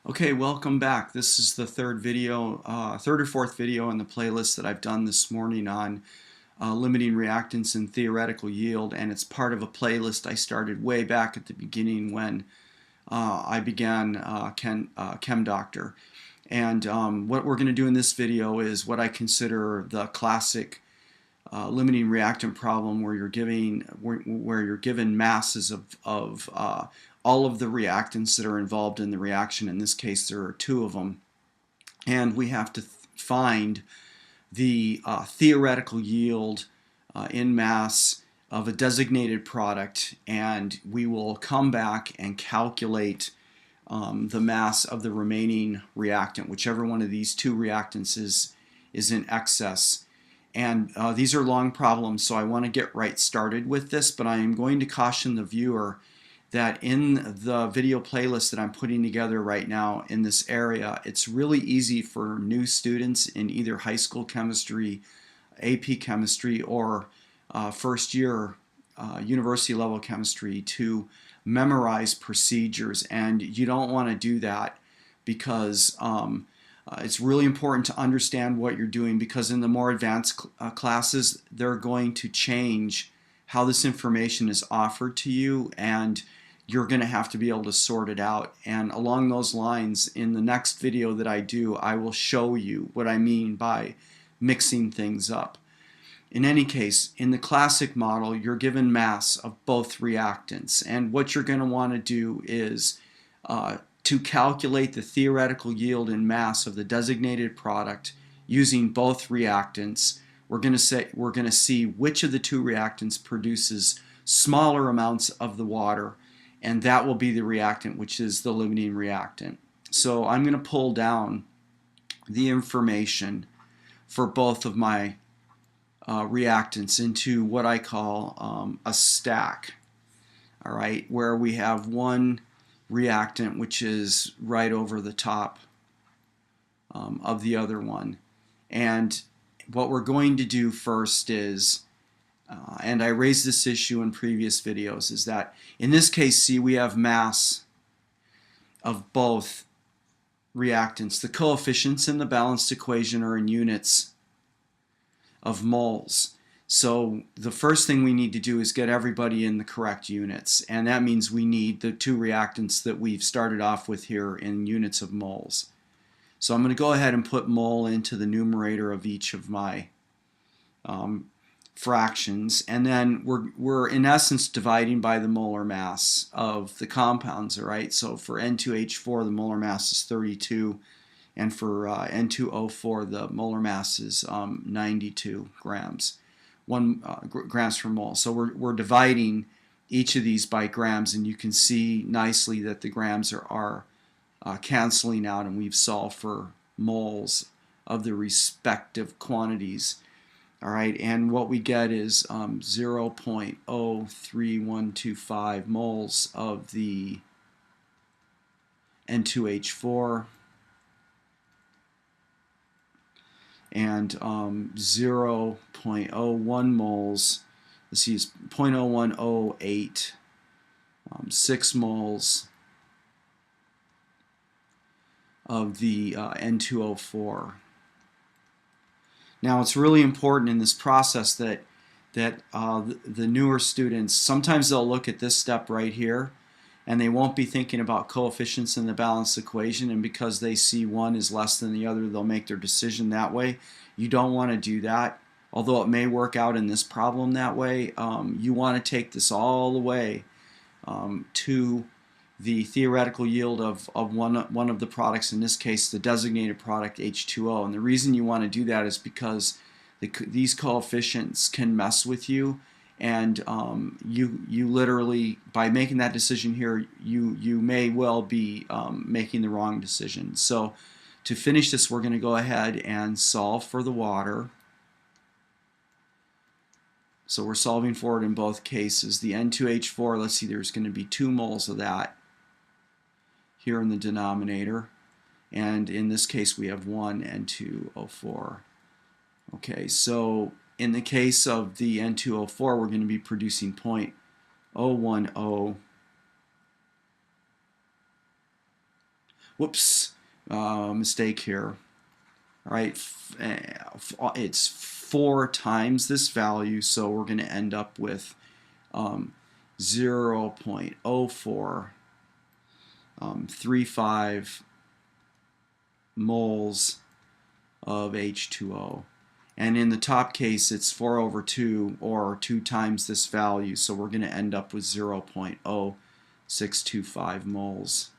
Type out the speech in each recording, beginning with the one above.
Okay, welcome back. This is the third or fourth video in the playlist that I've done this morning on limiting reactants and theoretical yield, and it's part of a playlist I started way back at the beginning when I began ChemDoctor. And what we're going to do in this video is what I consider the classic limiting reactant problem, where you're given masses of all of the reactants that are involved in the reaction. In this case, there are two of them, and we have to find the theoretical yield in mass of a designated product, and we will come back and calculate the mass of the remaining reactant, whichever one of these two reactants is in excess. And these are long problems, so I want to get right started with this, but I am going to caution the viewer that in the video playlist that I'm putting together right now in this area, it's really easy for new students in either high school chemistry, AP chemistry, or first year university level chemistry to memorize procedures, and you don't want to do that because it's really important to understand what you're doing, because in the more advanced classes, they're going to change how this information is offered to you, and you're going to have to be able to sort it out. And along those lines, in the next video that I do, I will show you what I mean by mixing things up. In any case, in the classic model, you're given mass of both reactants, and what you're going to want to do is to calculate the theoretical yield in mass of the designated product using both reactants. We're going to see which of the two reactants produces smaller amounts of the water, and that will be the reactant, which is the limiting reactant. So I'm going to pull down the information for both of my reactants into what I call a stack. All right, where we have one reactant which is right over the top of the other one. And what we're going to do first is, and I raised this issue in previous videos, is that in this case, see, we have mass of both reactants. The coefficients in the balanced equation are in units of moles. So the first thing we need to do is get everybody in the correct units, and that means we need the two reactants that we've started off with here in units of moles. So I'm going to go ahead and put mole into the numerator of each of my fractions, and then we're in essence dividing by the molar mass of the compounds. All right, so for N2H4 the molar mass is 32, and for N2O4 the molar mass is 92 grams. Grams per mole. So we're dividing each of these by grams, and you can see nicely that the grams are canceling out, and we've solved for moles of the respective quantities. All right, and what we get is 0.03125 moles of the N2H4 and 0.01 moles, let's see, it's 0.0108, 6 moles of the N2O4. Now it's really important in this process that the newer students, sometimes they'll look at this step right here and they won't be thinking about coefficients in the balanced equation, and because they see one is less than the other, they'll make their decision that way. You don't want to do that, although it may work out in this problem that way. You want to take this all the way to the theoretical yield of one of the products, in this case the designated product H2O. And the reason you want to do that is because these coefficients can mess with you, and you literally, by making that decision here, you may well be making the wrong decision. So to finish this, we're going to go ahead and solve for the water. So we're solving for it in both cases. The N2H4, let's see, there's going to be 2 moles of that here in the denominator, and in this case we have 1 N2O4. Okay, so in the case of the N2O4, we're going to be producing 0.010 whoops, mistake here. All right, it's 4 times this value, so we're going to end up with 0.0435 moles of H2O. And in the top case, it's 4 over 2, or 2 times this value, so we're going to end up with 0.0625 moles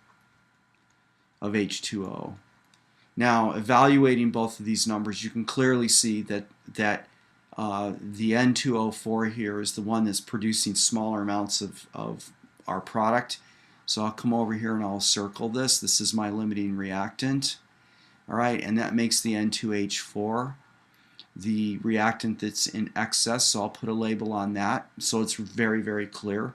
of H2O. Now, evaluating both of these numbers, you can clearly see that the N2O4 here is the one that's producing smaller amounts of our product. So I'll come over here and I'll circle this. This is my limiting reactant. All right, and that makes the N2H4 the reactant that's in excess, so I'll put a label on that so it's very, very clear.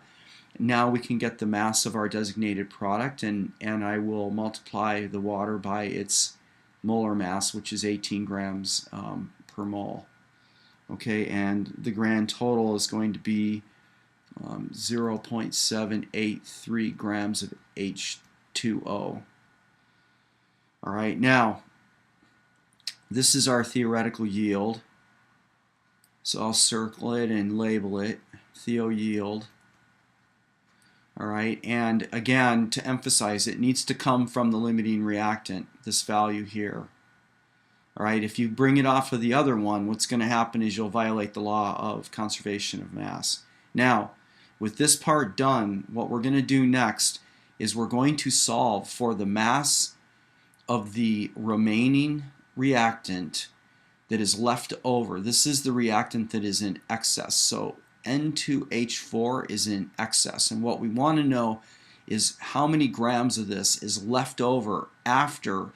Now we can get the mass of our designated product, and I will multiply the water by its molar mass, which is 18 grams per mole. Okay, and the grand total is going to be 0.783 grams of H2O. All right, now this is our theoretical yield. So I'll circle it and label it theo yield. All right, and again, to emphasize, it needs to come from the limiting reactant, this value here. All right, if you bring it off of the other one, what's going to happen is you'll violate the law of conservation of mass. Now, with this part done, what we're going to do next is we're going to solve for the mass of the remaining reactant that is left over. This is the reactant that is in excess. So N2H4 is in excess, and what we want to know is how many grams of this is left over after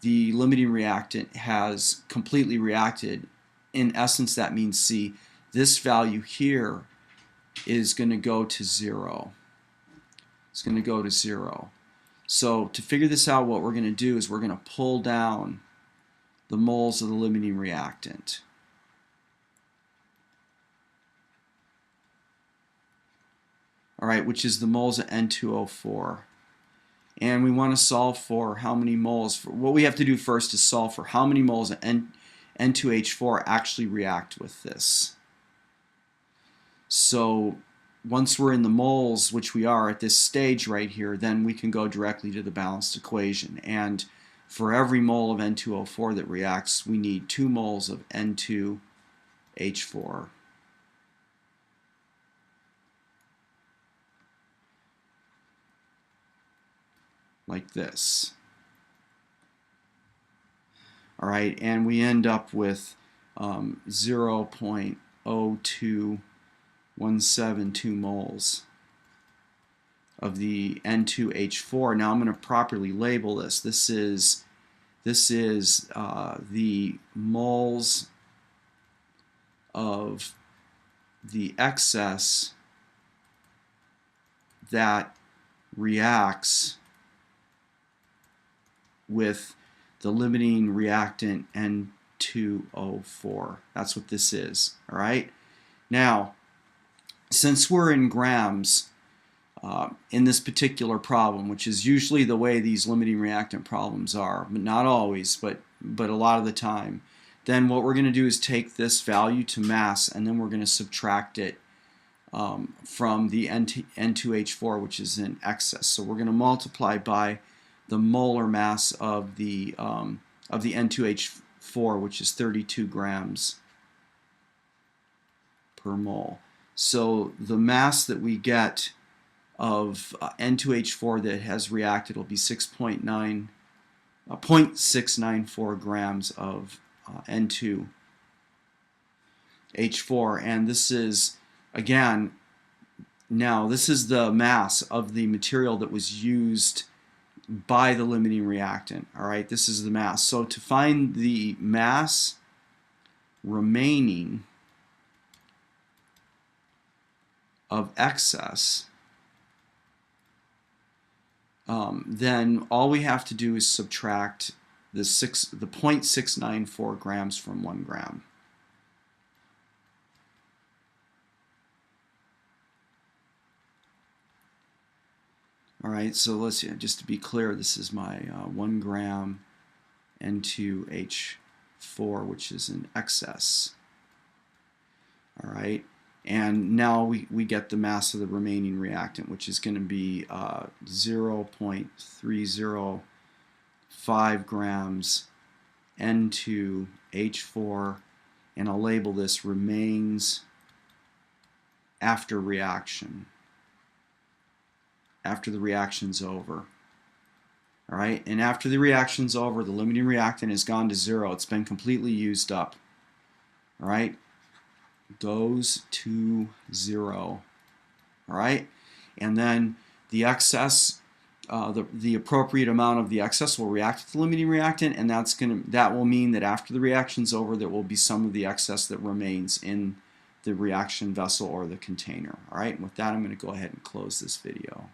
the limiting reactant has completely reacted. In essence, that means C. This value here is going to go to 0. It's going to go to 0. So to figure this out, what we're going to do is we're going to pull down the moles of the limiting reactant. All right, which is the moles of N2O4. And we want to solve for how many moles. What we have to do first is solve for how many moles of N2H4 actually react with this. So once we're in the moles, which we are at this stage right here, then we can go directly to the balanced equation. And for every mole of N2O4 that reacts, we need 2 moles of N2H4. Like this. All right, and we end up with 0.0217 moles of the N2H4. Now I'm going to properly label this. This is the moles of the excess that reacts with the limiting reactant N2O4. That's what this is. All right. Now, since we're in grams in this particular problem, which is usually the way these limiting reactant problems are, but not always, but a lot of the time, then what we're going to do is take this value to mass, and then we're going to subtract it from the N2H4, which is in excess. So we're going to multiply by the molar mass of the N2H4, which is 32 grams per mole. So the mass that we get of N2H4 that has reacted will be 0.694 grams of N2H4, and this is, again, now this is the mass of the material that was used by the limiting reactant. All right, this is the mass. So to find the mass remaining of excess, then all we have to do is subtract the 0.694 grams from 1 gram. All right, so let's see, just to be clear, this is my 1 gram N2H4, which is in excess. All right, and now we get the mass of the remaining reactant, which is going to be 0.305 grams N2H4, and I'll label this remains after reaction, after the reaction's over. All right, and after the reaction's over, the limiting reactant has gone to 0. It's been completely used up. All right, goes to 0. All right, and then the excess, the appropriate amount of the excess will react with the limiting reactant, and that will mean that after the reaction's over, there will be some of the excess that remains in the reaction vessel or the container. All right, and with that, I'm going to go ahead and close this video.